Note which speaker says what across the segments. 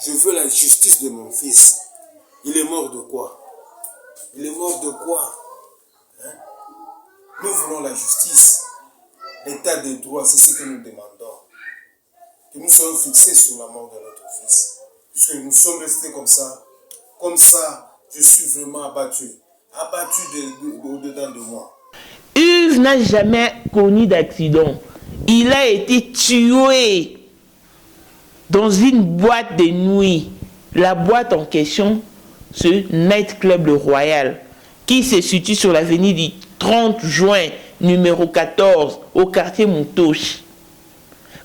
Speaker 1: Je veux la justice de mon fils. Il est mort de quoi? Il est mort de quoi? Hein? Nous voulons la justice. L'état de droit, c'est ce que nous demandons. Que nous soyons fixés sur la mort de notre fils. Puisque nous sommes restés comme ça, je suis vraiment abattu au-dedans de moi.
Speaker 2: Yves n'a jamais connu d'accident. Il a été tué dans une boîte de nuit. La boîte en question, ce Night Club Le Royal, qui se situe sur l'avenue du 30 juin, numéro 14, au quartier Moutouche.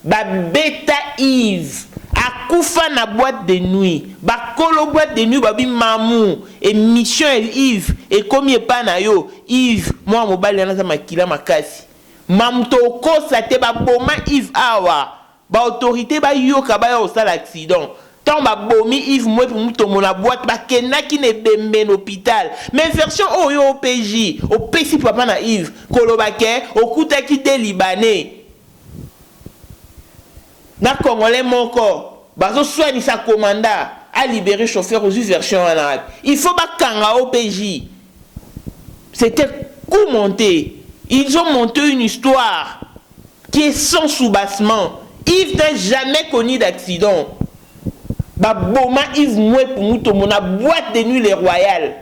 Speaker 2: Beta Yves a koufa na boîte de nuit. Kolo boîte de nuit babi mamou et mission Yves et comme pas na yo Yves moi mobile na za makila makasi. Mamto ko sa te ba boma Yves awa. Ba autorité ba yo ka ba yo sala accident. Tant ba bomi Yves moi pour muto mona boîte ba kenaki ne bembe l'hôpital. Mais version oyo OPJ, au PC papa na Yves kolobake okutaki de libanais. Na Congolais moko bazo soigner sa commanda à libérer chauffeur aux version en arabe. Il faut pas kanga OPJ. C'était coup monté. Ils ont monté une histoire qui est sans soubassement. Yves n'a jamais connu d'accident. Ba boma Yves moué pour mouto mona boîte de nuit les Royal.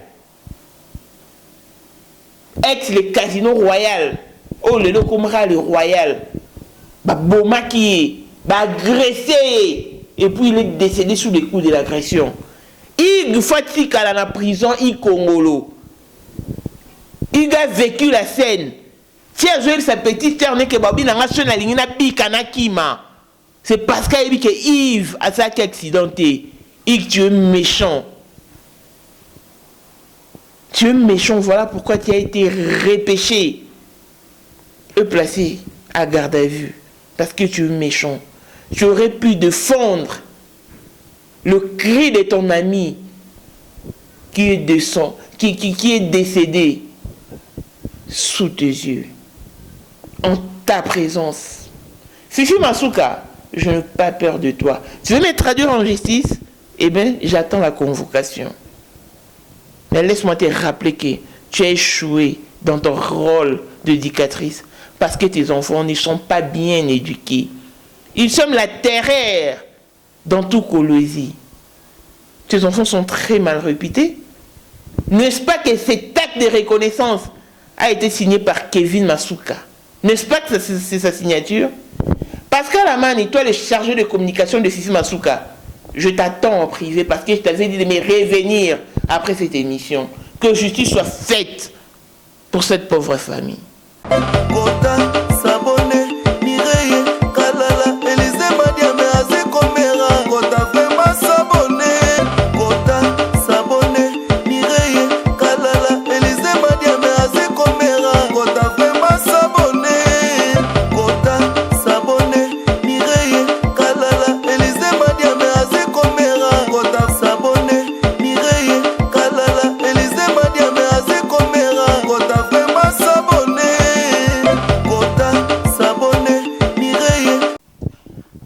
Speaker 2: Ex le casino Royal. Oh le locomra le Royal. Ba boma qui est agressé et puis il est décédé sous les coups de l'agression. Il fatigue à la prison il Congolo. Il a vécu la scène. Tiens Joël sa petite sœur n'est que babi n'a pas la ligne na bikana kima. C'est parce qu'il a dit que Yves a ça qui accidenté. Yves tu es méchant. Tu es méchant, voilà pourquoi tu as été repêché et placé à garde à vue. Parce que tu es méchant. Tu aurais pu défendre le cri de ton ami qui est décédé sous tes yeux, en ta présence. Fifi Masuka, je n'ai pas peur de toi. Tu veux me traduire en justice? Eh bien, j'attends la convocation. Mais laisse-moi te rappeler que tu as échoué dans ton rôle d'éducatrice parce que tes enfants ne sont pas bien éduqués. Ils sont la terreur dans tout Colosie. Tes enfants sont très mal réputés. N'est-ce pas que cet acte de reconnaissance a été signé par Kevin Masuka? N'est-ce pas que c'est sa signature? Pascal Amani, toi le chargé de communication de Fifi Masuka, je t'attends en privé parce que je t'avais dit de me revenir après cette émission. Que justice soit faite pour cette pauvre famille.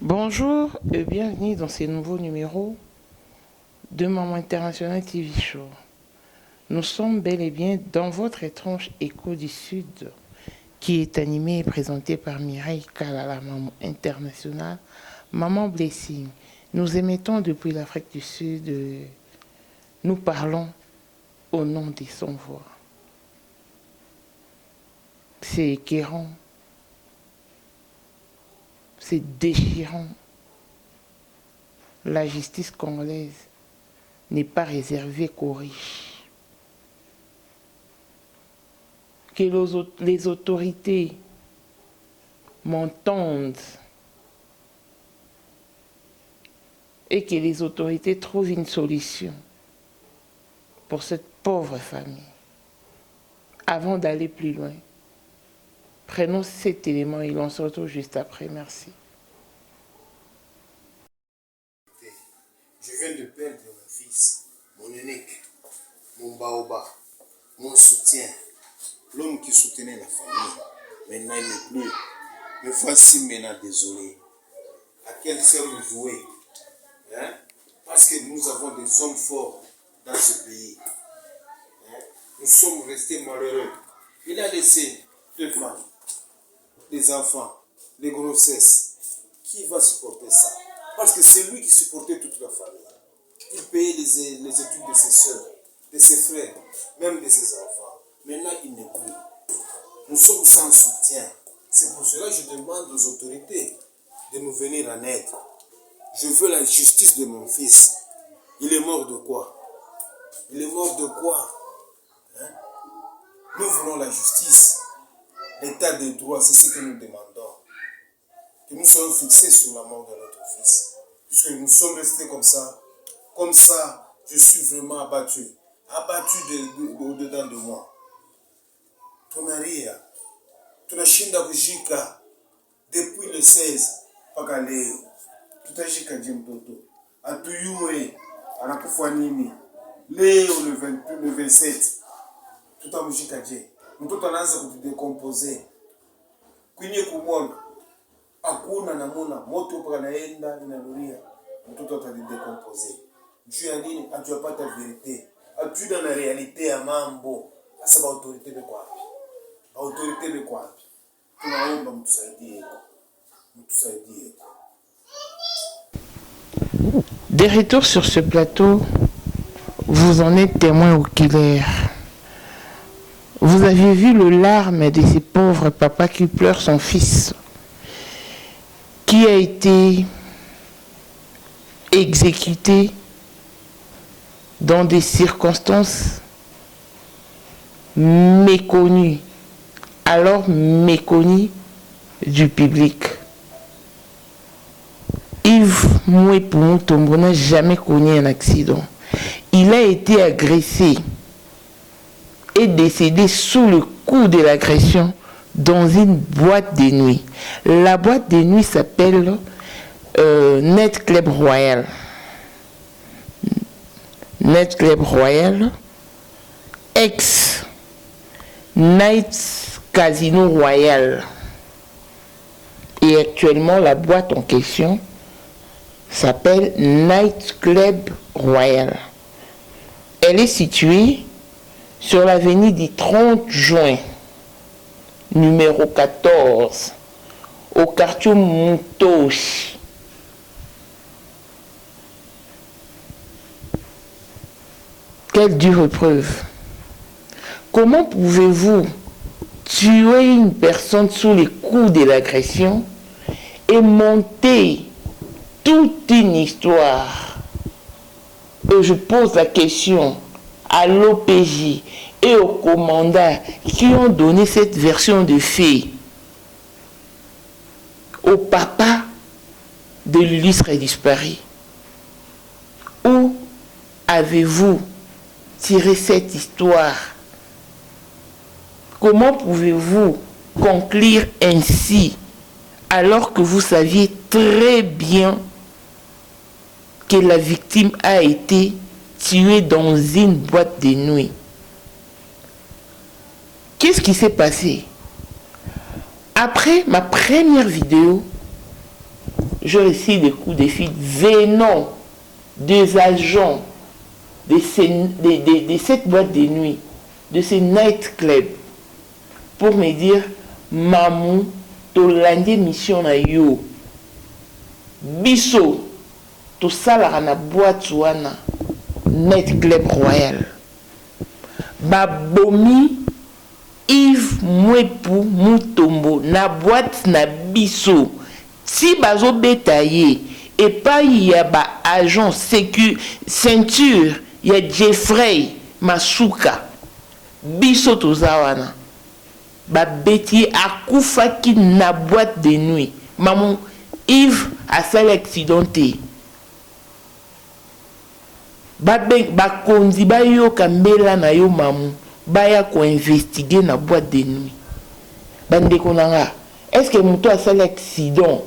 Speaker 2: Bonjour et bienvenue dans ce nouveau numéro de Maman International TV Show. Nous sommes bel et bien dans votre étrange écho du Sud qui est animé et présenté par Mireille Kalala, Maman International, Maman Blessing. Nous émettons depuis l'Afrique du Sud, nous parlons au nom des sans-voix. C'est écœurant. C'est déchirant. La justice congolaise n'est pas réservée qu'aux riches. Que les autorités m'entendent et que les autorités trouvent une solution pour cette pauvre famille. Avant d'aller plus loin, prenons cet élément et on se retrouve juste après. Merci.
Speaker 1: Je viens de perdre mon fils, mon unique, mon baobab, mon soutien, l'homme qui soutenait la famille. Maintenant, il n'est plus. Me voici maintenant désolé. À quel sort me vouer? Hein? Parce des hommes forts dans ce pays. Nous sommes restés malheureux. Il a laissé 2 femmes, des enfants, des grossesses. Qui va supporter ça? Parce que c'est lui qui supportait toute la famille. Il payait les études de ses soeurs, de ses frères, même de ses enfants. Maintenant, il n'est plus. Nous sommes sans soutien. C'est pour cela que je demande aux autorités de nous venir en aide. Je veux la justice de mon fils. Il est mort de quoi? Il est mort de quoi? Nous voulons la justice. L'état de droit, c'est ce que nous demandons. Que nous soyons fixés sur la mort de notre fils. Puisque nous sommes restés comme ça, je suis vraiment abattu. Abattu au-dedans de moi. Tunaria. Tunashinda kujika. Depuis le 16, mpaka leo. Tutashika je mtoto. Atuyue, anakufa nini? Leo le 27. Tutamshika je. Mtoto anaanza kudecomposer. Kwenye kumwaga. Hakuna namuna moto mpaka naenda inanuria. Mtoto atadecomposer. Juu ya nini? Hatujapata verite. Hatuna na realite ya mambo. Sasa ba autorite beko wapi? Ba autorite beko wapi? Tunaomba mtusaidie. Mtusaidie.
Speaker 2: Des retours sur ce plateau, vous en êtes témoin oculaire. Vous avez vu le larme de ces pauvres papas qui pleurent son fils, qui a été exécuté dans des circonstances méconnues, alors méconnues du public. Yves Mouepou Mutombo n'a jamais connu un accident. Il a été agressé et décédé sous le coup de l'agression dans une boîte de nuit. La boîte de nuit s'appelle Net Club Royal. Net Club Royal, ex Night Casino Royal. Et actuellement, la boîte en question s'appelle Night Club Royal. Elle est située sur l'avenue du 30 juin, numéro 14, au quartier Mutoshi. Quelle dure preuve. Comment pouvez-vous tuer une personne sous les coups de l'agression et monter toute une histoire? Et je pose la question à l'OPJ et aux commandants qui ont donné cette version de fait, au papa de l'illustre disparu. Où avez-vous tiré cette histoire? Comment pouvez-vous conclure ainsi alors que vous saviez très bien que la victime a été tuée dans une boîte de nuit? Qu'est-ce qui s'est passé? Après ma première vidéo, je reçus des coups de fil venant des agents de cette boîte de nuit, de ce night club, pour me dire, Mamou, tolandi mission na yo, biso, to salara na boîte wana, Night Club Royal. Babomi Yves Mouepou Mutombo na boîte na biso. Si bazo betaye et pas y a ba agent sécu ceinture, y a Jeffrey Masuka. Biso tozawana. Ba betier akufa ki na boîte de nuit. Maman Yves a fait l'accidenté. Ba konzi ba yo kambela na yo mamu. Ba ya ko investiguer na boîte de nuit. Bande konanga. Est-ce que muto a fait l'accident?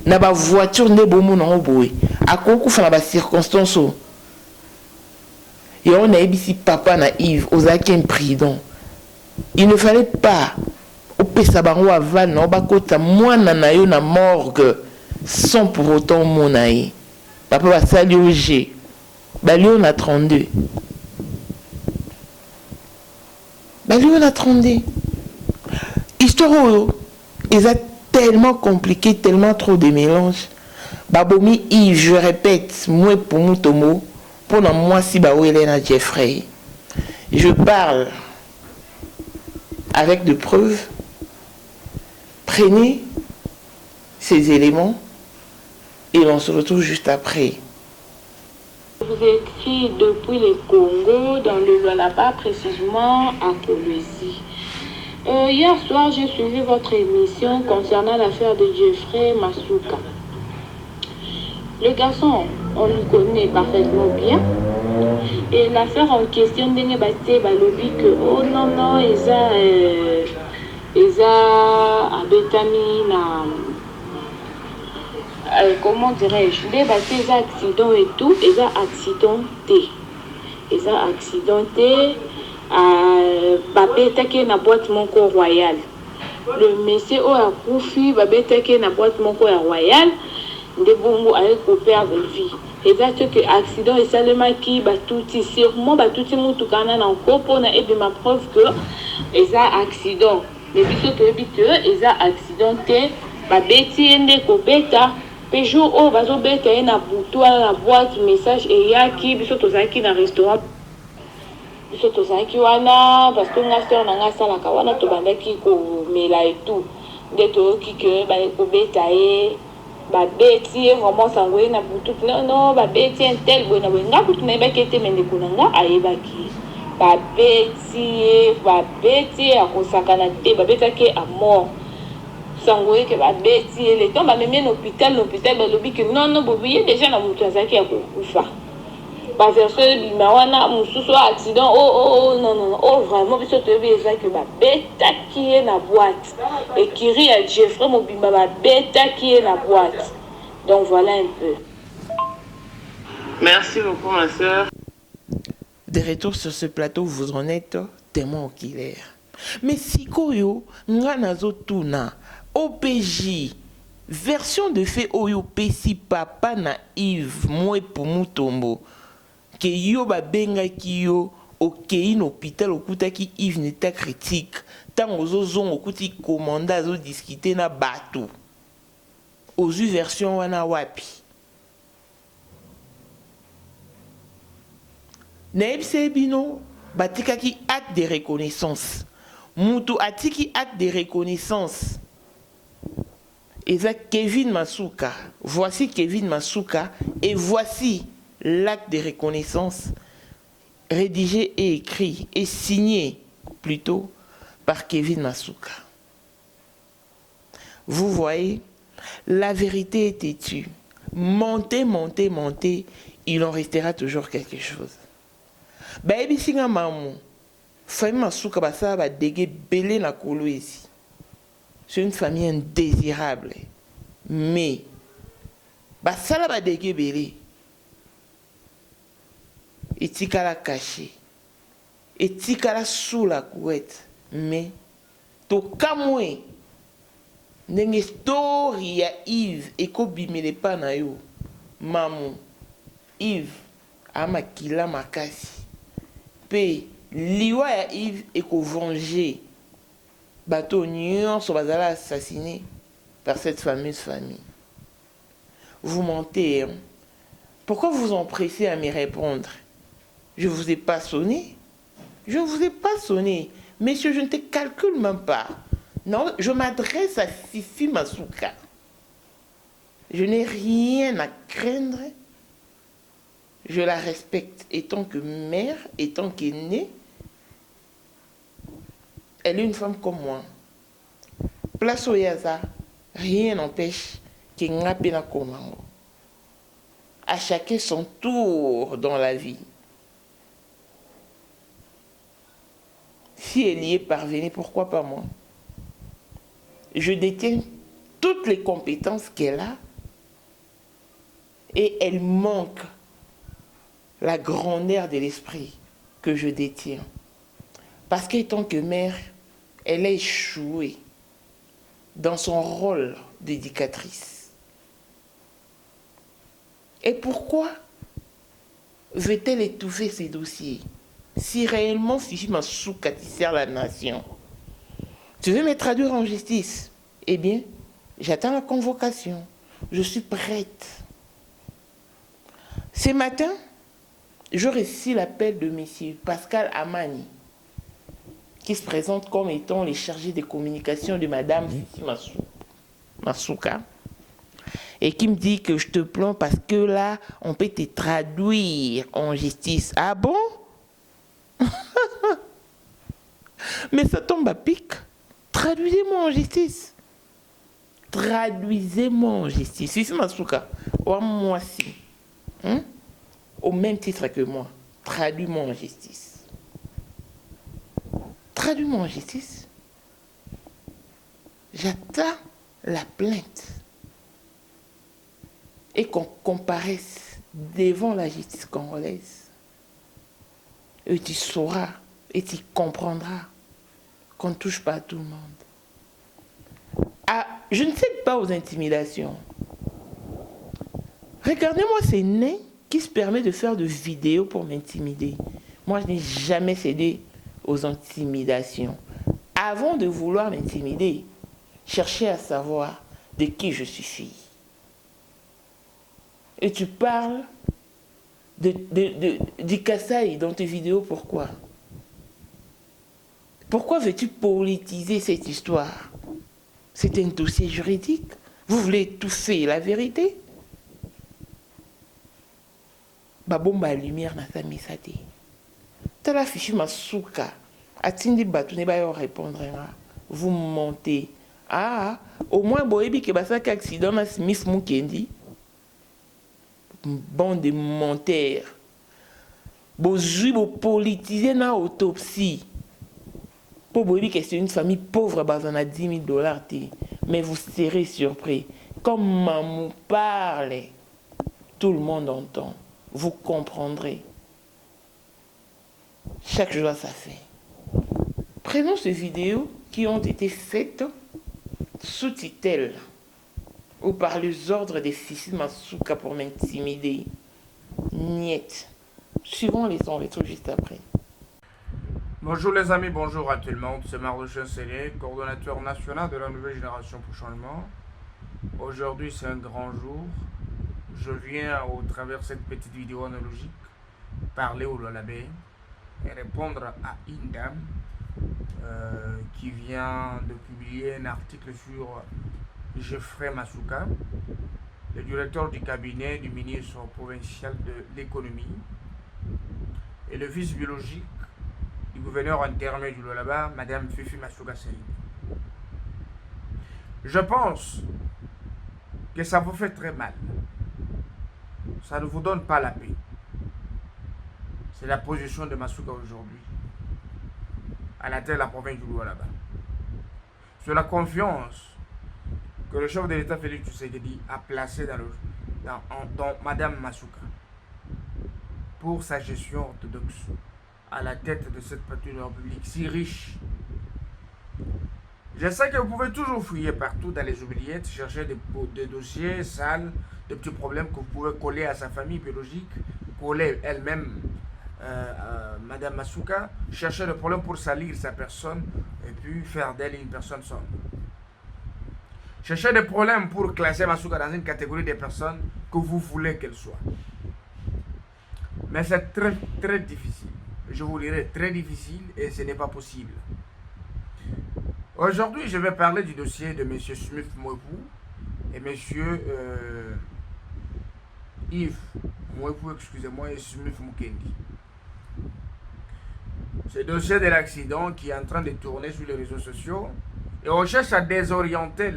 Speaker 2: Na ba voiture ne bomo na oboé. Akoku fa na ba circonstance. Et on a ici papa na Yves, ozaki imprudent. Il ne fallait pas au pesabango aval na obakota mwana na yo na morgue sans pour autant monaï. Papa va saluer Balion a 32. Balion a 32. Histoire, ils ont tellement compliqué, tellement trop de mélanges. Babomi Yves, je répète, moi pour mon tomo, pour moi si Elena Jeffrey. Je parle avec de preuves. Prenez ces éléments et on se retrouve juste après.
Speaker 3: Vous écrit depuis le Congo, dans le Lualaba, précisément à Kolwezi. Hier soir, j'ai suivi votre émission concernant l'affaire de Jeffrey Masuka. Le garçon, on le connaît parfaitement bien. Et l'affaire en question, Ndenge Baté Balobi que, oh non, non, ils ont abetami na. Comment dirais-je, les bâtis accidents et tout, ils ont accidenté. Ils ont accidenté. Babetake na boîte mon corps royal. Le monsieur a koufi, babetake na boîte mon corps royal. De bongo avec au perdre vie. Et ça c'est que accident et seulement qui batouti sûrement batouti mutukana na kopo na et de ma preuve que ils ont accident. Mais biso que ils ont accidenté, babeti ende ko beta. Pe jour où bazo beta na butu na boîte message et yaki biso tozaki na restaurant. Biso tozaki wana parce que nga sœur na nga sala ka wana to bandaki ko mela et tout. De to ki que ba ko beta e ba beti vraiment sangwe na butu non ba beti un tel bona nga kutu na ba kete mende kunanga ayebaki. Ba beti a kosakana te ba betaki à mort. Sangwe que ba beti le temps ba même l'hôpital ba lobi que non bobiye déjà na mutu azaki a kufa. Ba version bimawana mususu accident non vraiment biso to bi ezaki ba beta qui est na boîte et qui rit à Jeffrey Mobimba ba beta qui est na boîte. Donc voilà un peu. Merci beaucoup ma sœur.
Speaker 2: De retour sur ce plateau, vous en êtes témoin oculaire. Mais si koyo nganazo tuna OPJ version de fait oyo pesi papa na Yves moi pour mutombo que yo ba benga ki yo okei na hôpital okutaki Yves n'était critique tant ozo zon okuti commanda zo discuter na bateau ozu version wana wapi na ebse bino batikaki acte de reconnaissance mutu atiki acte de reconnaissance. Et ça, Kevin Masuka. Voici Kevin Masuka et voici l'acte de reconnaissance rédigé et écrit et signé plutôt par Kevin Masuka. Vous voyez, la vérité est têtue. Montez, il en restera toujours quelque chose. Baby singa mamu, famille Masuka basa ba dege belé na Kolwezi. C'est une famille indésirable. Mais, ça va dégueuler. Et tikala caché. Et tikala sous la couette. Mais, to kamwe. Nenge story ya Yves. Et ko bimele pa na yo. Mamu. Yves. Ama kila makasi. Pe, liwa ya Yves. Et ko venger. Bateau Nyon sont assassinés par cette fameuse famille. Vous mentez, hein? Pourquoi vous empressez à me répondre? Je ne vous ai pas sonné. Je ne vous ai pas sonné. Messieurs, je ne te calcule même pas. Non, je m'adresse à Fifi Masuka. Je n'ai rien à craindre. Je la respecte étant que mère, étant qu'aînée. Elle est une femme comme moi. Place au Yaza, rien n'empêche qu'il n'y ait pas de commande. À chacun son tour dans la vie. Si elle y est parvenue, pourquoi pas moi? Je détiens toutes les compétences qu'elle a et elle manque la grandeur de l'esprit que je détiens. Parce qu'étant que mère, elle a échoué dans son rôle d'éducatrice. Et pourquoi veut-elle étouffer ces dossiers? Si réellement Fifi Masuka sert la nation, tu veux me traduire en justice? Eh bien, j'attends la convocation. Je suis prête. Ce matin, je reçus l'appel de M. Pascal Amani, qui se présente comme étant le chargé de communication de Madame Fifi Masuka, et qui me dit que je te plains parce que là, on peut te traduire en justice. Ah bon? Mais ça tombe à pic. Traduisez-moi en justice. Traduisez-moi en justice. Fifi Masuka, moi si. Au même titre que moi. Traduis-moi en justice. Traduis-moi en justice. J'attends la plainte. Et qu'on comparaisse devant la justice congolaise. Et tu sauras et tu comprendras qu'on ne touche pas à tout le monde. Ah, je ne cède pas aux intimidations. Regardez-moi ces nez qui se permettent de faire des vidéos pour m'intimider. Moi, je n'ai jamais cédé aux intimidations. Avant de vouloir m'intimider, cherchez à savoir de qui je suis fille. Et tu parles du Kassai dans tes vidéos, pourquoi? Pourquoi veux-tu politiser cette histoire? C'est un dossier juridique. Vous voulez étouffer la vérité? Babomba lumière na sa misate. Tala Fifi Masuka. Atindi Batoune ba répondre. Vous mentez. Ah, au moins boyebi ke basaka accident na Smith Mukendi. Bande de menteurs. Bozui bo politiser na autopsie. Pour boyebi que c'est une famille pauvre bazana 10 000 $. Mais vous serez surpris. Comme maman parle, tout le monde entend. Vous comprendrez. Chaque jour, ça fait. Prenons ces vidéos qui ont été faites sous tutelle ou par les ordres des Fifi Masuka pour m'intimider. Niet. Suivons les sons, tout juste après.
Speaker 4: Bonjour les amis, bonjour à tout le monde. C'est Marc Chancelier, coordonnateur national de la nouvelle génération pour changement. Aujourd'hui, c'est un grand jour. Je viens, au travers de cette petite vidéo analogique, parler au Lolabé et répondre à une dame qui vient de publier un article sur Geoffrey Masuka, le directeur du cabinet du ministre provincial de l'économie et le fils biologique du gouverneur intermédiaire du Lolaba, Madame Fifi Masuka Saïd. Je pense que ça vous fait très mal. Ça ne vous donne pas la paix. C'est la position de Masuka aujourd'hui, à la tête de la province du Lualaba. Sur la confiance que le chef de l'État Félix Tshisekedi a placée dans Madame Masuka pour sa gestion orthodoxe à la tête de cette partie de la République si riche. Je sais que vous pouvez toujours fouiller partout dans les oubliettes, chercher des dossiers sales, des petits problèmes que vous pouvez coller à sa famille biologique, coller elle-même Madame Masuka, chercher des problèmes pour salir sa personne et puis faire d'elle une personne sombre. Chercher des problèmes pour classer Masuka dans une catégorie de personnes que vous voulez qu'elle soit. Mais c'est très très difficile. Je vous dirai très difficile et ce n'est pas possible. Aujourd'hui, je vais parler du dossier de M. Smith Mwepu et M. Yves Mwepu, excusez-moi, et Smith Mukendi. Ce dossier de l'accident qui est en train de tourner sur les réseaux sociaux et on cherche à désorienter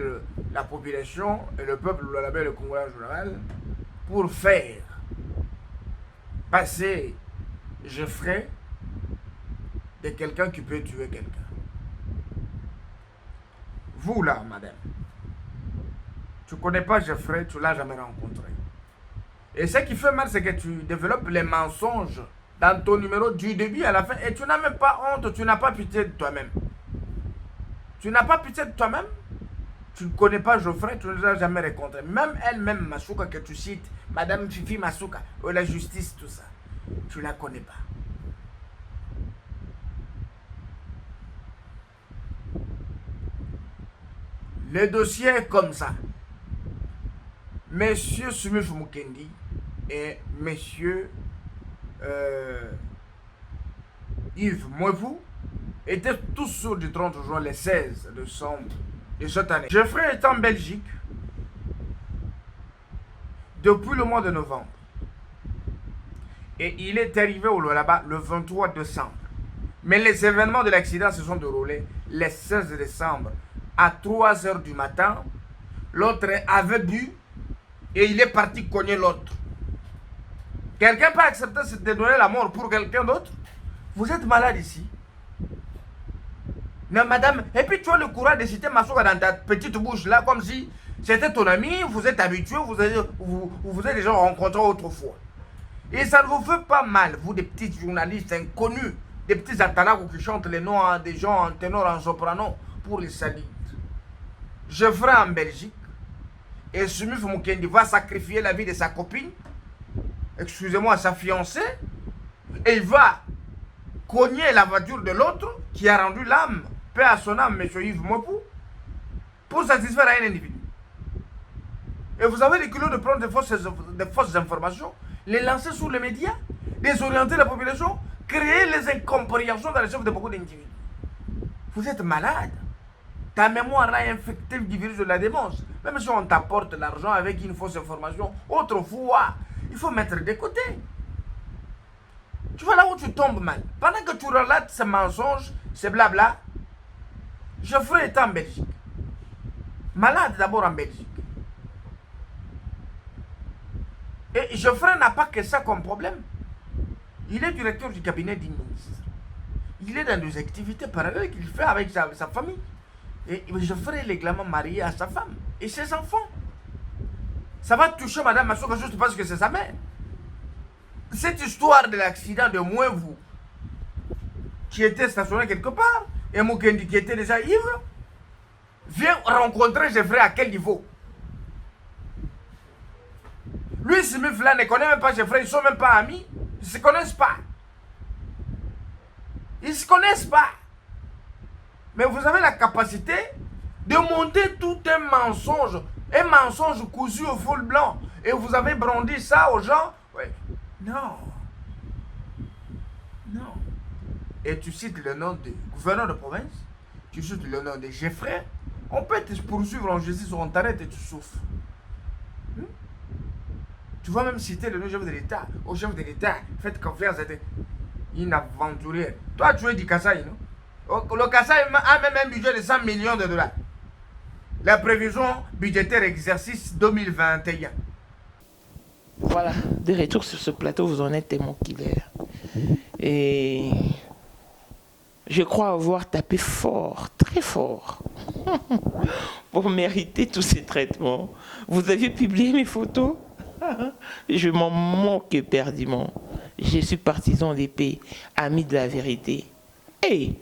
Speaker 4: la population et le peuple Lualaba et le Congolais en général pour faire passer Geoffrey de quelqu'un qui peut tuer quelqu'un. Vous là, madame, tu ne connais pas Geoffrey, tu ne l'as jamais rencontré. Et ce qui fait mal, c'est que tu développes les mensonges dans ton numéro du début à la fin et tu n'as même pas honte, tu n'as pas pitié de toi-même. Tu n'as pas pitié de toi-même. Tu ne connais pas Geoffrey, tu ne l'as jamais rencontré. Même elle-même, Masuka, que tu cites, Madame Fifi Masuka, la justice, tout ça. tu ne la connais pas. Le dossier est comme ça. Monsieur Smith Mukendi et monsieur Yves Mouevou étaient tous sur du 30 juin, le 16 décembre de cette année. Geoffrey est en Belgique depuis le mois de novembre. Et il est arrivé là-bas le 23 décembre. Mais les événements de l'accident se sont déroulés le 16 décembre à 3 h du matin. L'autre avait bu et il est parti cogner l'autre. Quelqu'un peut accepter de donner la mort pour quelqu'un d'autre? Vous êtes malade ici. Non, madame, et puis tu as le courage de citer Massoka dans ta petite bouche là, comme si c'était ton ami, vous êtes habitué, vous êtes déjà rencontré autrefois. Et ça ne vous fait pas mal, vous des petits journalistes inconnus, des petits atalagos qui chantent les noms des gens en ténor, en soprano, pour les salir. Je ferai en Belgique, et Smith Mukendi va sacrifier la vie de sa copine, excusez-moi, sa fiancée, et il va cogner la voiture de l'autre qui a rendu l'âme, paix à son âme, M. Yves Mouevou, pour satisfaire à un individu. Et vous avez le culot de prendre des fausses informations, les lancer sur les médias, désorienter la population, créer les incompréhensions dans les chefs de beaucoup d'individus. Vous êtes malade. Ta mémoire est infectée du virus de la démence. Même si on t'apporte l'argent avec une fausse information, autrefois, il faut mettre de côté. Tu vois là où tu tombes mal. Pendant que tu relates ces mensonges, ces blabla, Geoffrey est en Belgique. Malade d'abord en Belgique. Et Geoffrey n'a pas que ça comme problème. Il est directeur du cabinet du ministre. Il est dans des activités parallèles qu'il fait avec sa famille. Et Geoffrey est légalement marié à sa femme et ses enfants. Ça va toucher Madame Massoka juste parce que c'est sa mère. Cette histoire de l'accident de Mouevou, qui était stationné quelque part, et Mukendi qui était déjà ivre, vient rencontrer Geoffrey à quel niveau? Lui, Smith là ne connaît même pas Geoffrey, ils ne sont même pas amis, ils ne se connaissent pas. Ils ne se connaissent pas. Mais vous avez la capacité de monter tout un mensonge cousu au fil blanc, et vous avez brandi ça aux gens. Ouais. Non. Non. Et tu cites le nom du gouverneur de province, tu cites le nom de Geoffrey, on peut te poursuivre en justice, on t'arrête et tu souffres. Tu vas même citer le nom du chef de l'État. Au chef de l'État, faites confiance à une aventurière. Toi, tu es du Kasaï, non? Le Kasaï a même un budget de 100 millions de dollars. La prévision budgétaire exercice 2021.
Speaker 2: Voilà, de retour sur ce plateau, vous en êtes témoin killer. Et je crois avoir tapé fort, très fort, pour mériter tous ces traitements. Vous aviez publié mes photos? Je m'en moque éperdument. Je suis partisan des paix, ami de la vérité. Hey,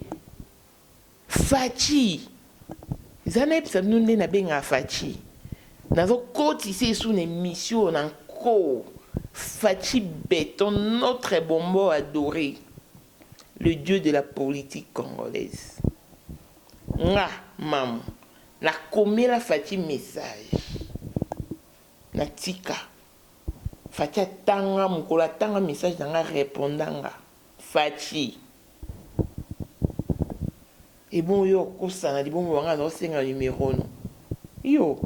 Speaker 2: Fachi, Zanep Samnunde na benga Fachi. Nazo koti c'est sous une émission encore. Fachi Béton, notre bonbon adoré, le dieu de la politique congolaise. Nga, maman, na commis la Fachi message. Na tika. Fachi tanga mukola tanga message nanga répondanga. Fachi. Et bon yo kosa na di bon wanga no senga numéro no. Yo,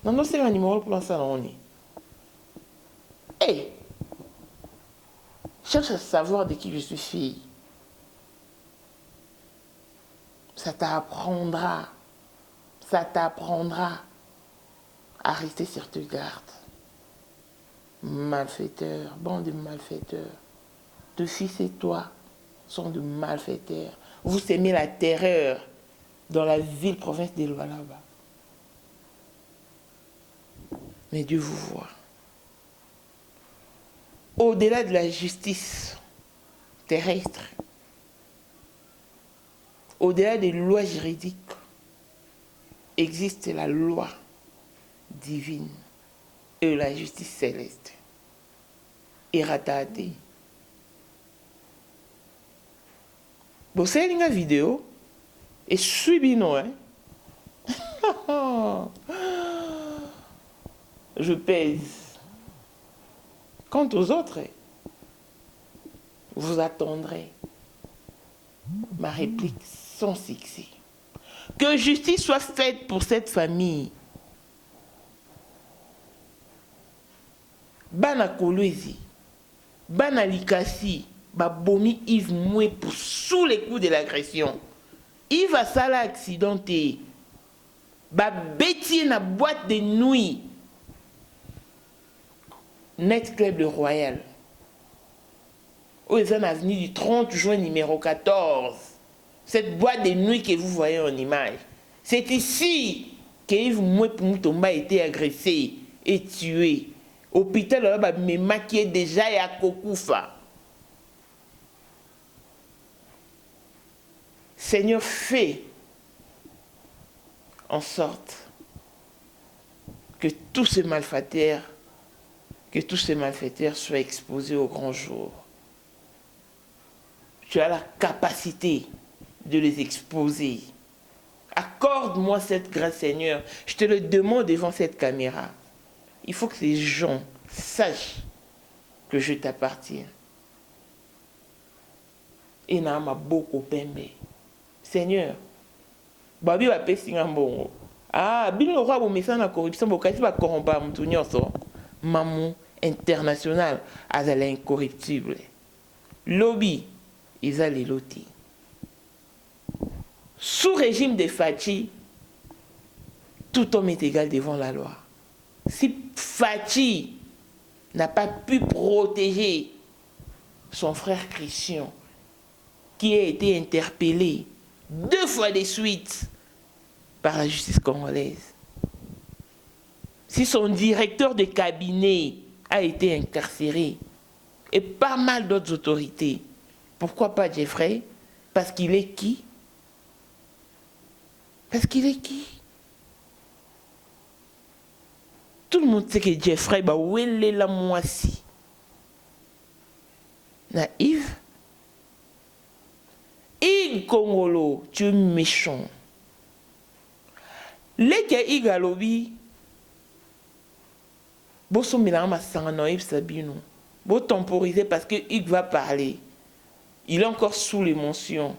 Speaker 2: non senga numéro pour lancer non ni. Hey, cherche à savoir de qui je suis fille. Ça t'apprendra à rester sur tes gardes. Malfaiteurs, bande de malfaiteurs. Deux fils et toi sont de malfaiteurs. Vous semez la terreur dans la ville province de Lualaba. Mais Dieu vous voit. Au-delà de la justice terrestre, au-delà des lois juridiques, existe la loi divine et la justice céleste. Iratate, Bon, c'est une vidéo. Et suivi, non, hein? Je pèse. Quant aux autres, vous attendrez ma réplique sans succès. Que justice soit faite pour cette famille. Bana Kolwezi, Bana Likasi, Babomi Yves Moué pour sous les coups de l'agression. Yves a sala accidenté. Babeti na boîte de nuit. Net Club de Royal. Aux avenue du 30 juin numéro 14. Cette boîte de nuit que vous voyez en image. C'est ici que Yves Moué-Pumutomba a été agressé et tué. Hôpital là-bas, mais maquillé déjà et à Kokoufa. Seigneur, fais en sorte que tous ces malfaiteurs soient exposés au grand jour. Tu as la capacité de les exposer. Accorde-moi cette grâce, Seigneur. Je te le demande devant cette caméra. Il faut que ces gens sachent que je t'appartiens. Et n'a ma beaucoup pembe. Seigneur, babi va pesi ngambongo. Ah, bin le roi bo mesa na corruption bo kasi ba corrompa mutu nyonso. Maman international azala incorruptible. Lobby izali loti. Sous régime de Fachi, tout homme est égal devant la loi. Si Fachi n'a pas pu protéger son frère Christian, qui a été interpellé 2 fois de suite par la justice congolaise, si son directeur de cabinet a été incarcéré, et pas mal d'autres autorités, pourquoi pas Jeffrey? Parce qu'il est qui? Parce qu'il est qui? Tout le monde sait que Jeffrey, bah, où est la moissie? Naïve? Ig Congolo, tu es méchant. Leke Ig Alobi, bo so mélange ma sanganoïb Sabino. Bo temporiser parce que Ig va parler. Il est encore sous l'émotion.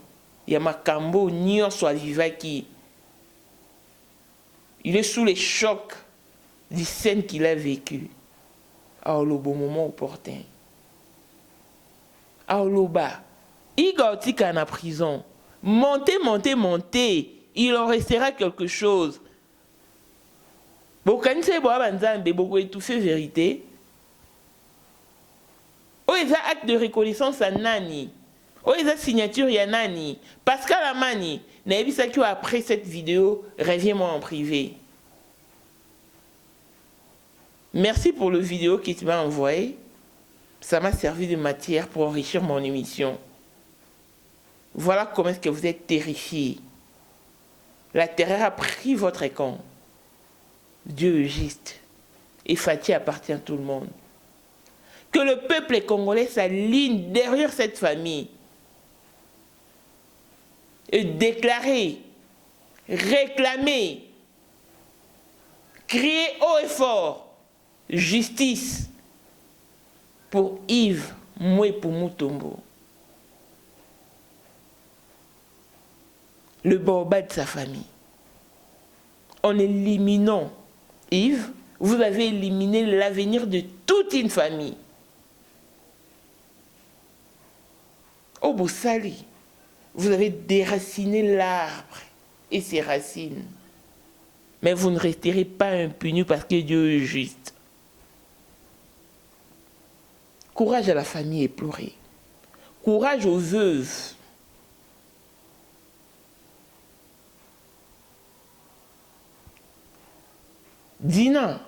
Speaker 2: Il y a Makambo, Nyon soit vivaki. Il est sous les chocs des scènes qu'il a vécues. À le bon moment opportun. À l'oba. Il a en prison. Montez, montez, montez. Il en restera quelque chose. Beaucoup étouffer vérité. Oh, ils ont acte de reconnaissance à Nani. Oh, ils ont signature à Nani. Pascal Amani. Après cette vidéo, reviens-moi en privé. Merci pour le vidéo que tu m'as envoyé. Ça m'a servi de matière pour enrichir mon émission. Voilà comment est-ce que vous êtes terrifiés. La terreur a pris votre camp. Dieu est juste. Et Fachi appartient à tout le monde. Que le peuple congolais s'aligne derrière cette famille. Et déclarer, réclamer, crier haut et fort, justice pour Yves Moué-Pumutomba. Le baobab de sa famille. En éliminant Yves, vous avez éliminé l'avenir de toute une famille. Au Boussali, vous avez déraciné l'arbre et ses racines. Mais vous ne resterez pas impunis parce que Dieu est juste. Courage à la famille éplorée. Courage aux veuves. Dina,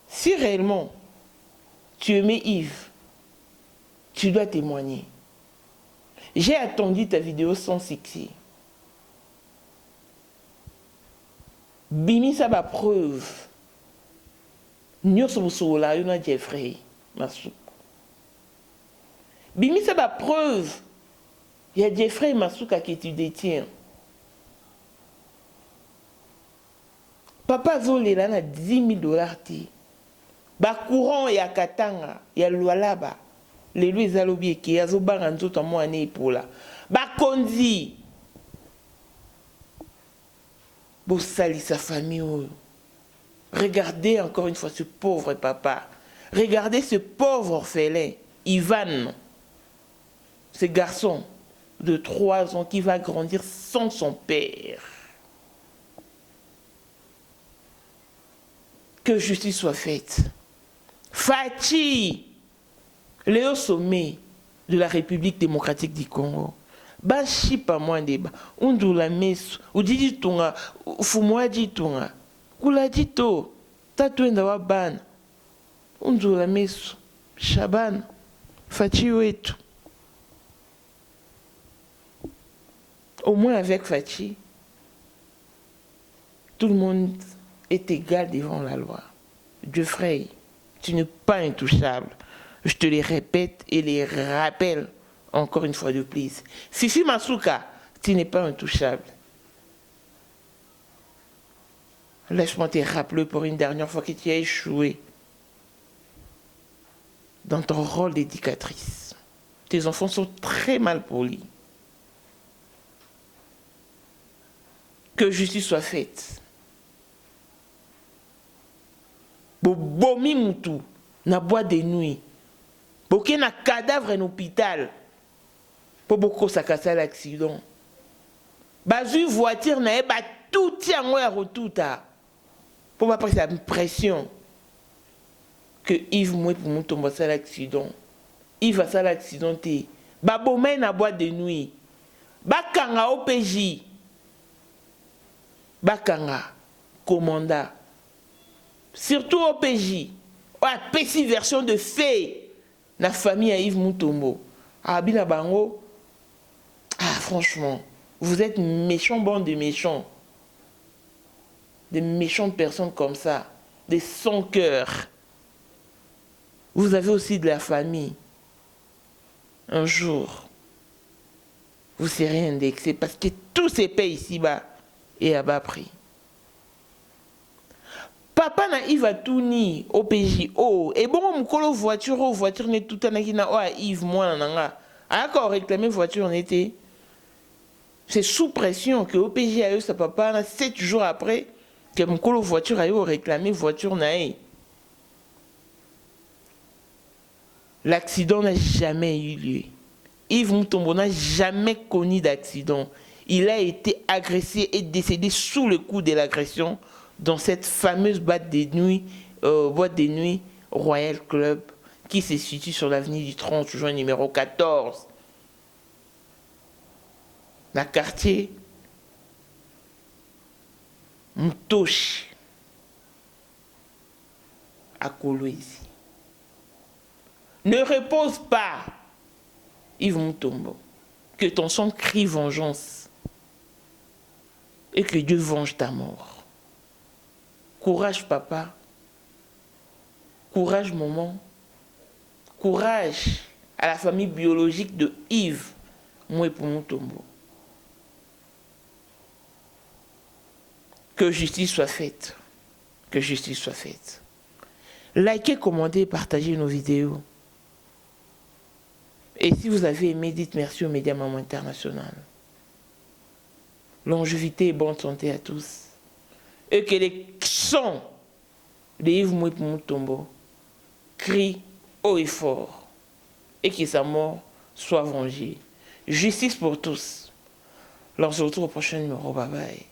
Speaker 2: si réellement tu aimais Yves, tu dois témoigner. J'ai attendu ta vidéo sans succès. Bimi ça va preuve. Nous sommes sur la une Jeffrey. Bimi ça va preuve Il y a Jeffrey Masuka que tu détiens. Papa Zolela na 10 000 $. Ba courant ya Katanga, ya Lualaba. Les Louis Alobi qui a zobanga nzoto mo ane epola. Ba konzi. Bo sali sa famille. Regardez encore une fois ce pauvre papa. Regardez ce pauvre orphelin, Ivan. Ce garçon de 3 ans qui va grandir sans son père. Que justice soit faite. Fachi, le haut sommet de la République démocratique du Congo. Bashi pa moins débat. Undula mesu, udidi tunga, fumwaji tunga. Kula dito, tatuenda wa ban. Undula mesu, Shaban, Fachi wetu. Au moins avec Fachi, tout le monde est égal devant la loi. Geoffrey, tu n'es pas intouchable. Je te les répète et les rappelle encore une fois de plus. Fifi Masuka, tu n'es pas intouchable. Laisse-moi te rappeler pour une dernière fois que tu as échoué dans ton rôle d'éducatrice. Tes enfants sont très mal polis. Que justice soit faite. Bomi mutu na boîte de nuit. Boké na cadavre en hôpital. Pour beaucoup ça casse l'accident. Bazu voiture na ba tout tient moi retour ta. Pour pas prendre la pression que Yves moi pour mon tomber ça l'accident. Yves a ça l'accidenté. Ba bomé na boîte de nuit. Ba kanga OPJ. Bakanga, commandant, surtout au PJ, la petite version de fait, la famille à Yves Mutombo. Ah, Bina Bango, ah, franchement, vous êtes méchants, bande de méchants. Des méchantes personnes comme ça, des sans-cœurs. Vous avez aussi de la famille. Un jour, vous serez indexé parce que tous ces pays ici-bas, et à bas prix. Papa na Yves a tout ni au PJ. Oh, et bon, mon voiture n'est tout en akina. Oh, Yves, moi, nanga. Encore réclamer voiture en été. C'est sous pression que au PJ a eu sa papa, 7 jours après, que mon voiture a eu réclamé voiture nae. L'accident n'a jamais eu lieu. Yves Mutombo n'a jamais connu d'accident. Il a été agressé et décédé sous le coup de l'agression dans cette fameuse boîte de nuit Royal Club qui se situe sur l'avenue du 30 juin numéro 14. Le quartier Moutoshi à Kolwezi. Ne repose pas, Yves Mutombo, que ton sang crie vengeance. Et que Dieu venge ta mort. Courage, papa. Courage, maman. Courage à la famille biologique de Yves Mutombo. Que justice soit faite. Que justice soit faite. Likez, commentez, partagez nos vidéos. Et si vous avez aimé, dites merci aux médias Maman International. Longévité et bonne santé à tous. Et que les sons de Yves Mutombo crient haut et fort. Et que sa mort soit vengée. Justice pour tous. On se retrouve au prochain numéro. Bye bye.